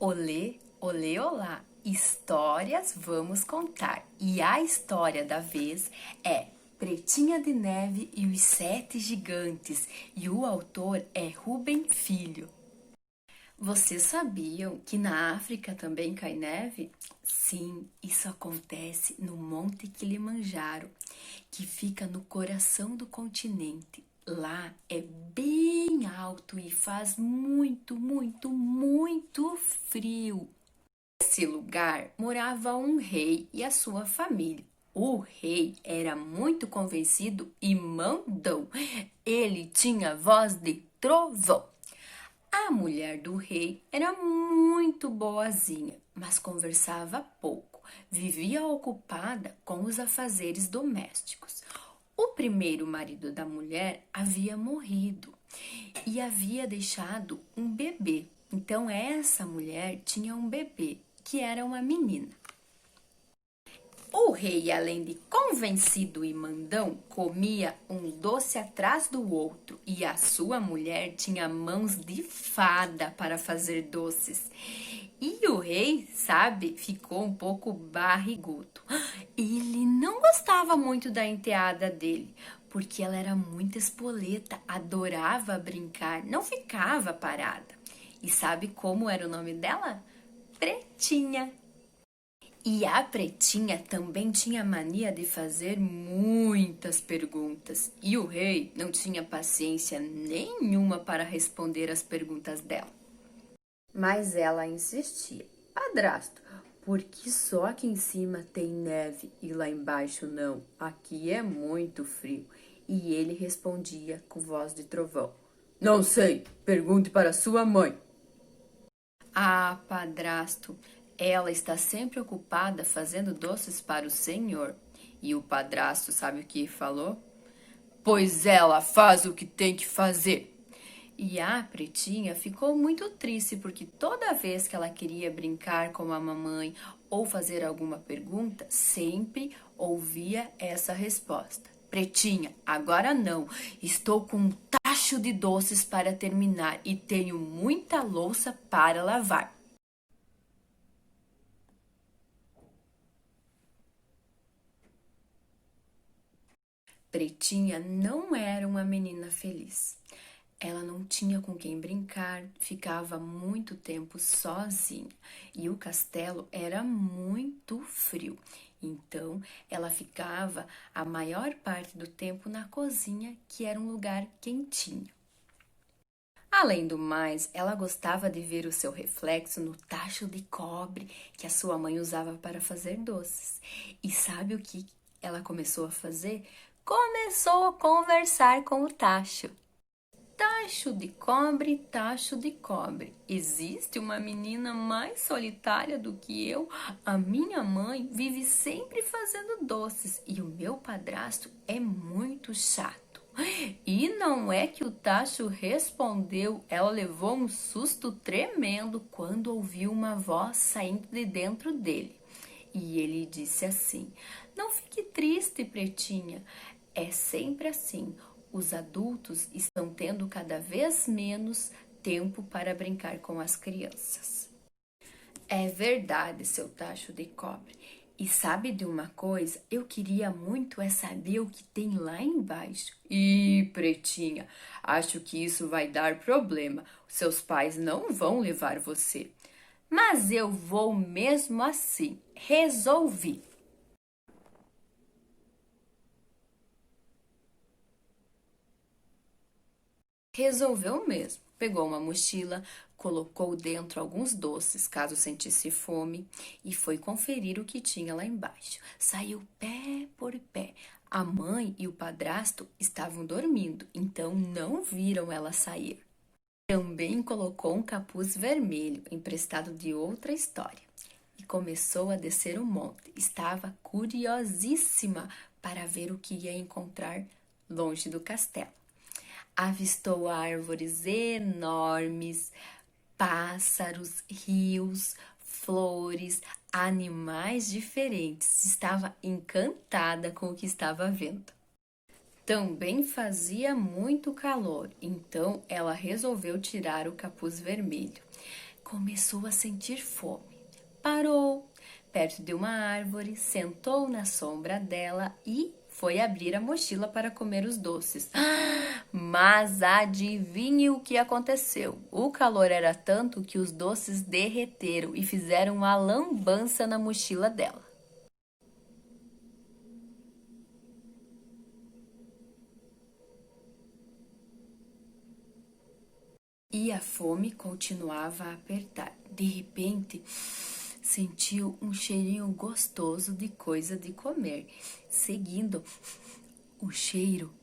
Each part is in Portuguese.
Olê, olê, olá! Histórias vamos contar. E a história da vez é Pretinha de Neve e os Sete Gigantes. E o autor é Rubem Filho. Vocês sabiam que na África também cai neve? Sim, isso acontece no Monte Kilimanjaro, que fica no coração do continente. Lá é bem alto e faz muito, muito, muito frio. Nesse lugar morava um rei e a sua família. O rei era muito convencido e mandão. Ele tinha voz de trovão. A mulher do rei era muito boazinha, mas conversava pouco. Vivia ocupada com os afazeres domésticos. O primeiro marido da mulher havia morrido e havia deixado um bebê. Então, essa mulher tinha um bebê, que era uma menina. O rei, além de convencido e mandão, comia um doce atrás do outro e a sua mulher tinha mãos de fada para fazer doces. E o rei, sabe, ficou um pouco barrigudo. Ele não gostava muito da enteada dele, porque ela era muito espoleta, adorava brincar, não ficava parada. E sabe como era o nome dela? Pretinha. E a Pretinha também tinha mania de fazer muitas perguntas, e o rei não tinha paciência nenhuma para responder as perguntas dela. Mas ela insistia: Padrasto, porque só aqui em cima tem neve e lá embaixo não? Aqui é muito frio. E ele respondia com voz de trovão: Não sei, pergunte para sua mãe. Ah, padrasto, ela está sempre ocupada fazendo doces para o senhor. E o padrasto sabe o que falou? Pois ela faz o que tem que fazer. E a Pretinha ficou muito triste porque toda vez que ela queria brincar com a mamãe ou fazer alguma pergunta, sempre ouvia essa resposta. Pretinha, agora não. Estou com um tacho de doces para terminar e tenho muita louça para lavar. Pretinha não era uma menina feliz. Ela não tinha com quem brincar, ficava muito tempo sozinha e o castelo era muito frio. Então, ela ficava a maior parte do tempo na cozinha, que era um lugar quentinho. Além do mais, ela gostava de ver o seu reflexo no tacho de cobre que a sua mãe usava para fazer doces. E sabe o que ela começou a fazer? Começou a conversar com o tacho. Tacho de cobre, tacho de cobre. Existe uma menina mais solitária do que eu? A minha mãe vive sempre fazendo doces e o meu padrasto é muito chato. E não é que o tacho respondeu, ela levou um susto tremendo quando ouviu uma voz saindo de dentro dele. E ele disse assim: Não fique triste, Pretinha. É sempre assim. Os adultos estão tendo cada vez menos tempo para brincar com as crianças. É verdade, seu tacho de cobre. E sabe de uma coisa? Eu queria muito saber o que tem lá embaixo. Ih, Pretinha, acho que isso vai dar problema. Seus pais não vão levar você. Mas eu vou mesmo assim. Resolvi. Resolveu mesmo. Pegou uma mochila, colocou dentro alguns doces, caso sentisse fome, e foi conferir o que tinha lá embaixo. Saiu pé por pé. A mãe e o padrasto estavam dormindo, então não viram ela sair. Também colocou um capuz vermelho, emprestado de outra história, e começou a descer o monte. Estava curiosíssima para ver o que ia encontrar longe do castelo. Avistou árvores enormes, pássaros, rios, flores, animais diferentes. Estava encantada com o que estava vendo. Também fazia muito calor, então ela resolveu tirar o capuz vermelho. começou a sentir fome. Parou perto de uma árvore, sentou na sombra dela e foi abrir a mochila para comer os doces. Mas adivinhe o que aconteceu? O calor era tanto que os doces derreteram e fizeram uma lambança na mochila dela. E a fome continuava a apertar. De repente, sentiu um cheirinho gostoso de coisa de comer. Seguindo o cheiro,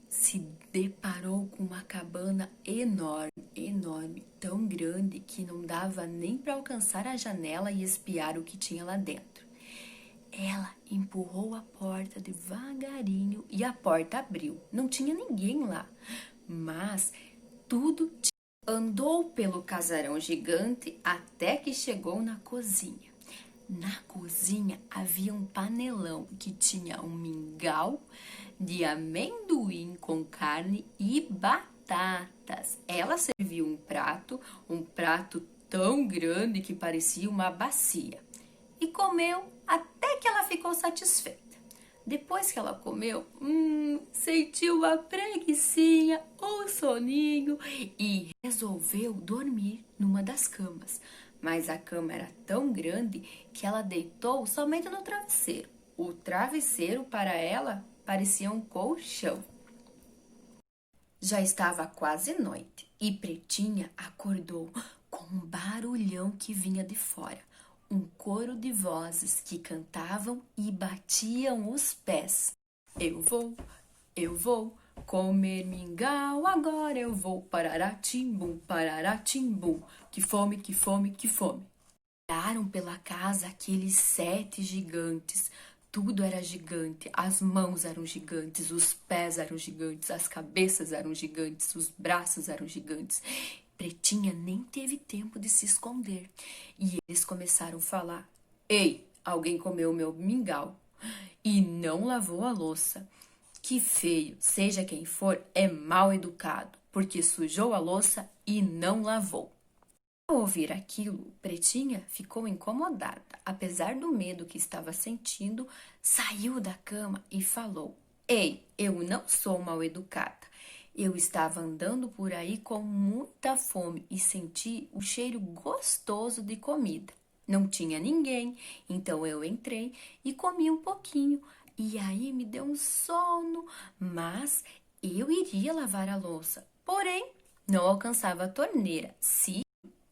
se deparou com uma cabana enorme, enorme, tão grande que não dava nem para alcançar a janela e espiar o que tinha lá dentro. Ela empurrou a porta devagarinho e a porta abriu. Não tinha ninguém lá, mas tudo andou pelo casarão gigante até que chegou na cozinha. Na cozinha havia um panelão que tinha um mingau de amendoim com carne e batatas. Ela serviu um prato tão grande que parecia uma bacia, e comeu até que ela ficou satisfeita. Depois que ela comeu, sentiu uma preguicinha, um soninho e resolveu dormir numa das camas. Mas a cama era tão grande que ela deitou somente no travesseiro. O travesseiro para ela parecia um colchão. Já estava quase noite e Pretinha acordou com um barulhão que vinha de fora. Um coro de vozes que cantavam e batiam os pés. Eu vou comer mingau, agora eu vou parará-tim-bum, parará-tim-bum. Que fome, que fome, que fome. Pararam pela casa aqueles 7 gigantes. Tudo era gigante, as mãos eram gigantes, os pés eram gigantes, as cabeças eram gigantes, os braços eram gigantes. Pretinha nem teve tempo de se esconder. E eles começaram a falar: Ei, alguém comeu meu mingau e não lavou a louça. Que feio, seja quem for, é mal educado, porque sujou a louça e não lavou. Ao ouvir aquilo, Pretinha ficou incomodada. Apesar do medo que estava sentindo, saiu da cama e falou: Ei, eu não sou mal educada. Eu estava andando por aí com muita fome e senti o cheiro gostoso de comida. Não tinha ninguém, então eu entrei e comi um pouquinho. E aí me deu um sono, mas eu iria lavar a louça. Porém, não alcançava a torneira. Se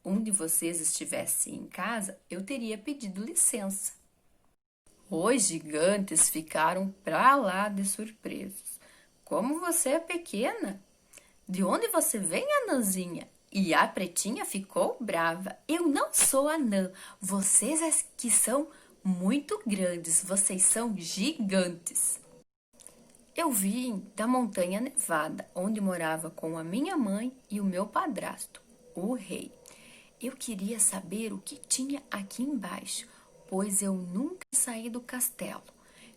um de vocês estivesse em casa, eu teria pedido licença. Os gigantes ficaram pra lá de surpresos. Como você é pequena? De onde você vem, anãzinha? E a Pretinha ficou brava. Eu não sou anã. Vocês é que são muito grandes. Vocês são gigantes. Eu vim da Montanha Nevada, onde morava com a minha mãe e o meu padrasto, o rei. Eu queria saber o que tinha aqui embaixo, pois eu nunca saí do castelo.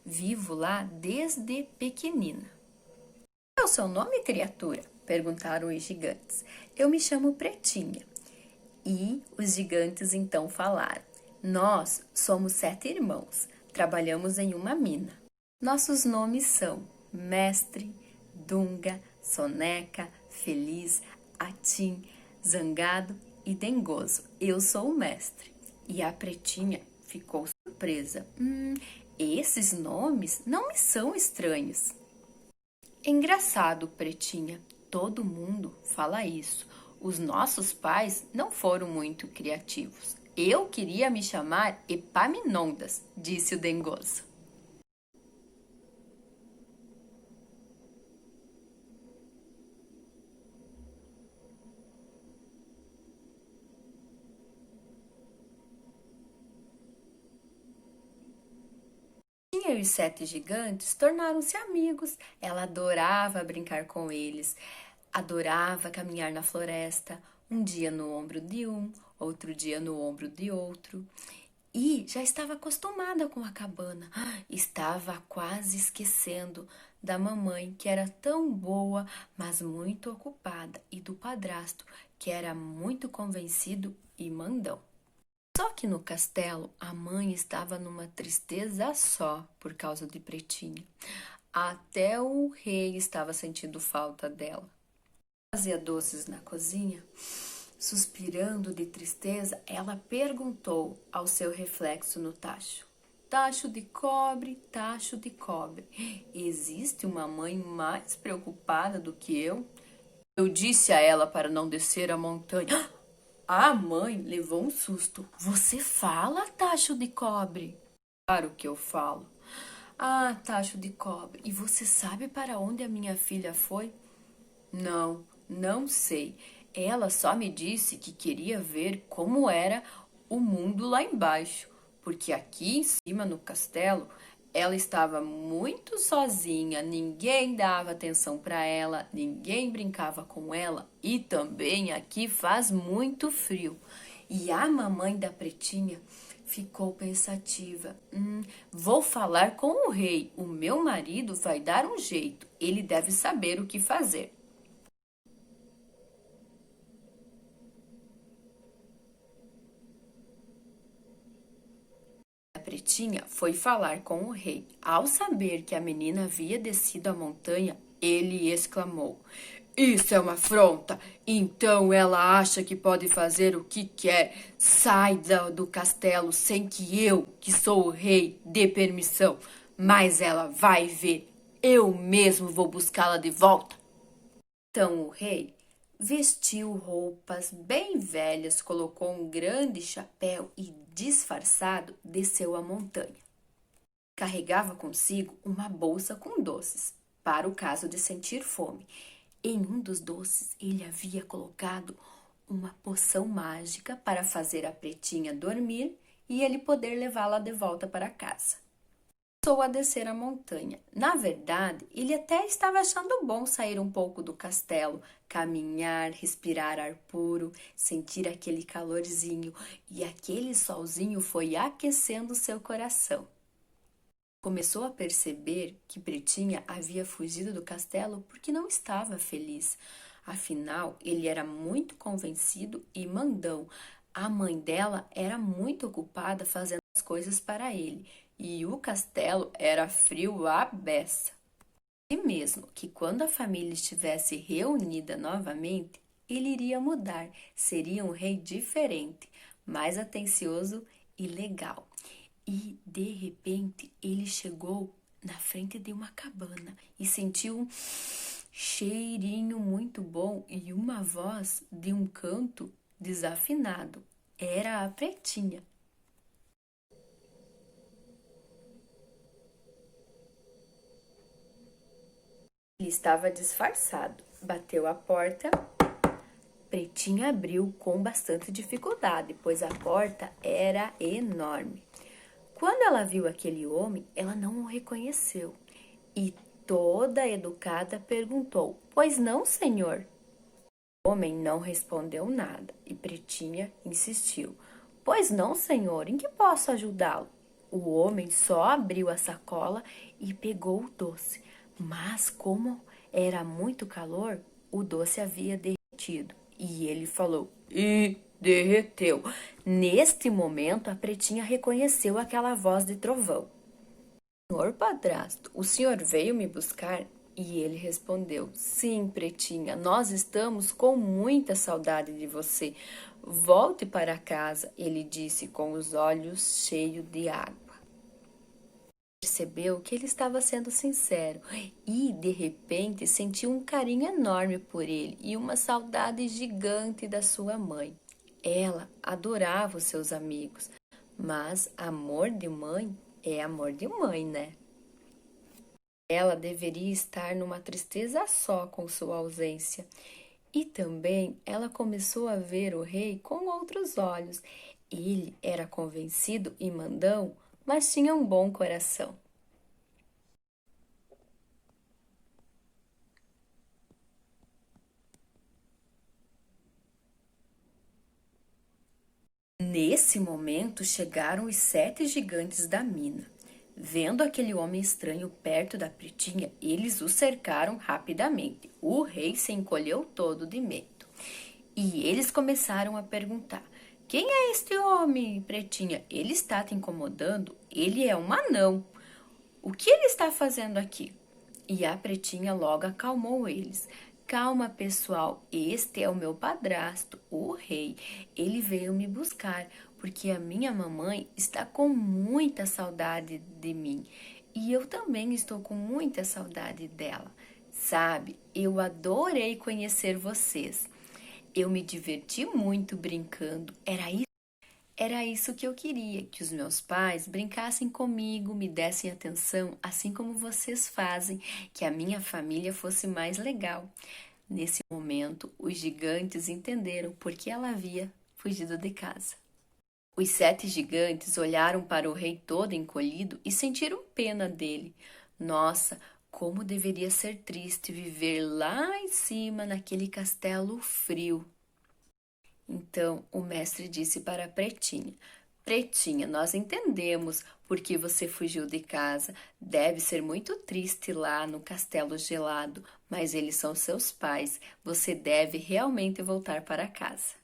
Vivo lá desde pequenina. Qual é o seu nome, criatura? Perguntaram os gigantes. Eu me chamo Pretinha. E os gigantes então falaram: Nós somos 7 irmãos, trabalhamos em uma mina. Nossos nomes são Mestre, Dunga, Soneca, Feliz, Atim, Zangado e Dengoso. Eu sou o mestre. E a Pretinha ficou surpresa. Esses nomes não me são estranhos. Engraçado, Pretinha. Todo mundo fala isso. Os nossos pais não foram muito criativos. Eu queria me chamar Epaminondas, disse o Dengoso. E os 7 gigantes tornaram-se amigos. Ela adorava brincar com eles, adorava caminhar na floresta, um dia no ombro de um, outro dia no ombro de outro. E já estava acostumada com a cabana. Estava quase esquecendo da mamãe, que era tão boa, mas muito ocupada, e do padrasto, que era muito convencido e mandão. Só que no castelo, a mãe estava numa tristeza só por causa de Pretinha. Até o rei estava sentindo falta dela. Fazia doces na cozinha. Suspirando de tristeza, ela perguntou ao seu reflexo no tacho: Tacho de cobre, tacho de cobre, existe uma mãe mais preocupada do que eu? Eu disse a ela para não descer a montanha. A mãe levou um susto. Você fala, tacho de cobre? Claro que eu falo. Ah, tacho de cobre, e você sabe para onde a minha filha foi? Não, não sei. Ela só me disse que queria ver como era o mundo lá embaixo, porque aqui em cima no castelo ela estava muito sozinha, ninguém dava atenção para ela, ninguém brincava com ela e também aqui faz muito frio. E a mamãe da Pretinha ficou pensativa. Vou falar com o rei. O meu marido vai dar um jeito. Ele deve saber o que fazer. A Pretinha foi falar com o rei. Ao saber que a menina havia descido a montanha, ele exclamou: Isso é uma afronta! Então ela acha que pode fazer o que quer. Sai do castelo sem que eu, que sou o rei, dê permissão. Mas ela vai ver. Eu mesmo vou buscá-la de volta. Então o rei vestiu roupas bem velhas, colocou um grande chapéu e, disfarçado, desceu a montanha. Carregava consigo uma bolsa com doces, para o caso de sentir fome. Em um dos doces, ele havia colocado uma poção mágica para fazer a Pretinha dormir e ele poder levá-la de volta para casa. Começou a descer a montanha. Na verdade, ele até estava achando bom sair um pouco do castelo, caminhar, respirar ar puro, sentir aquele calorzinho, e aquele solzinho foi aquecendo seu coração. Começou a perceber que Pretinha havia fugido do castelo porque não estava feliz. Afinal, ele era muito convencido e mandão. A mãe dela era muito ocupada fazendo as coisas para ele, e o castelo era frio à beça. E mesmo que quando a família estivesse reunida novamente, ele iria mudar, seria um rei diferente, mais atencioso e legal. E, de repente, ele chegou na frente de uma cabana e sentiu um cheirinho muito bom e uma voz de um canto desafinado. Era a Pretinha. Ele estava disfarçado. Bateu a porta. Pretinha abriu com bastante dificuldade, pois a porta era enorme. Quando ela viu aquele homem, ela não o reconheceu e, toda educada, perguntou: Pois não, senhor? O homem não respondeu nada e Pretinha insistiu: Pois não, senhor, em que posso ajudá-lo? O homem só abriu a sacola e pegou o doce, mas como era muito calor, o doce havia derretido e ele falou: E derreteu. Neste momento, a Pretinha reconheceu aquela voz de trovão. Senhor padrasto, o senhor veio me buscar? E ele respondeu: Sim, Pretinha, nós estamos com muita saudade de você. Volte para casa, ele disse com os olhos cheios de água. Percebeu que ele estava sendo sincero e, de repente, sentiu um carinho enorme por ele e uma saudade gigante da sua mãe. Ela adorava os seus amigos, mas amor de mãe é amor de mãe, né? Ela deveria estar numa tristeza só com sua ausência. E também ela começou a ver o rei com outros olhos. Ele era convencido e mandão, mas tinha um bom coração. Nesse momento chegaram os 7 gigantes da mina. Vendo aquele homem estranho perto da Pretinha, eles o cercaram rapidamente. O rei se encolheu todo de medo. E eles começaram a perguntar: quem é este homem, Pretinha? Ele está te incomodando? Ele é um anão. O que ele está fazendo aqui? E a Pretinha logo acalmou eles. Calma, pessoal, este é o meu padrasto, o rei. Ele veio me buscar porque a minha mamãe está com muita saudade de mim e eu também estou com muita saudade dela. Sabe, eu adorei conhecer vocês. Eu me diverti muito brincando. Era isso que eu queria, que os meus pais brincassem comigo, me dessem atenção, assim como vocês fazem, que a minha família fosse mais legal. Nesse momento, os gigantes entenderam por que ela havia fugido de casa. Os 7 gigantes olharam para o rei todo encolhido e sentiram pena dele. Nossa, como deveria ser triste viver lá em cima naquele castelo frio. Então o mestre disse para a Pretinha: Pretinha, nós entendemos por que você fugiu de casa. Deve ser muito triste lá no castelo gelado, mas eles são seus pais. Você deve realmente voltar para casa.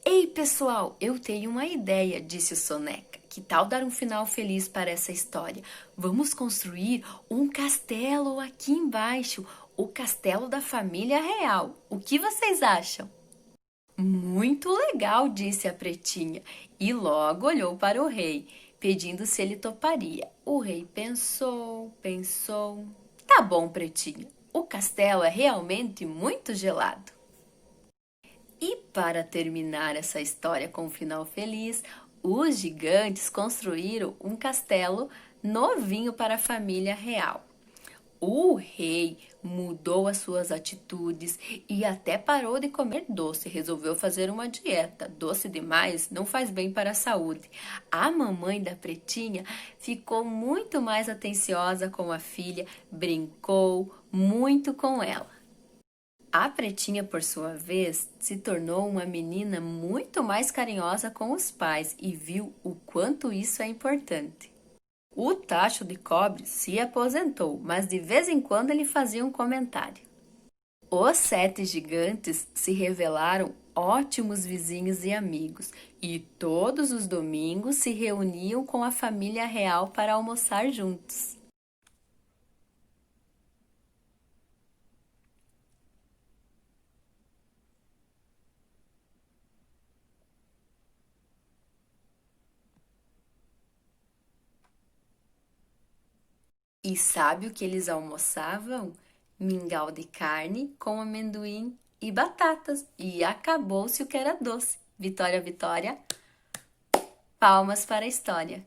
Ei, pessoal, eu tenho uma ideia, disse o Soneca. Que tal dar um final feliz para essa história? Vamos construir um castelo aqui embaixo, o castelo da família real. O que vocês acham? Muito legal, disse a Pretinha, e logo olhou para o rei, pedindo se ele toparia. O rei pensou, pensou. Tá bom, Pretinha, o castelo é realmente muito gelado. E para terminar essa história com um final feliz, os gigantes construíram um castelo novinho para a família real. O rei mudou as suas atitudes e até parou de comer doce, resolveu fazer uma dieta. Doce demais não faz bem para a saúde. A mamãe da Pretinha ficou muito mais atenciosa com a filha, brincou muito com ela. A Pretinha, por sua vez, se tornou uma menina muito mais carinhosa com os pais e viu o quanto isso é importante. O Tacho de Cobre se aposentou, mas de vez em quando ele fazia um comentário. Os 7 gigantes se revelaram ótimos vizinhos e amigos, e todos os domingos se reuniam com a família real para almoçar juntos. E sabe o que eles almoçavam? Mingau de carne com amendoim e batatas. E acabou-se o que era doce. Vitória, Vitória. Palmas para a história.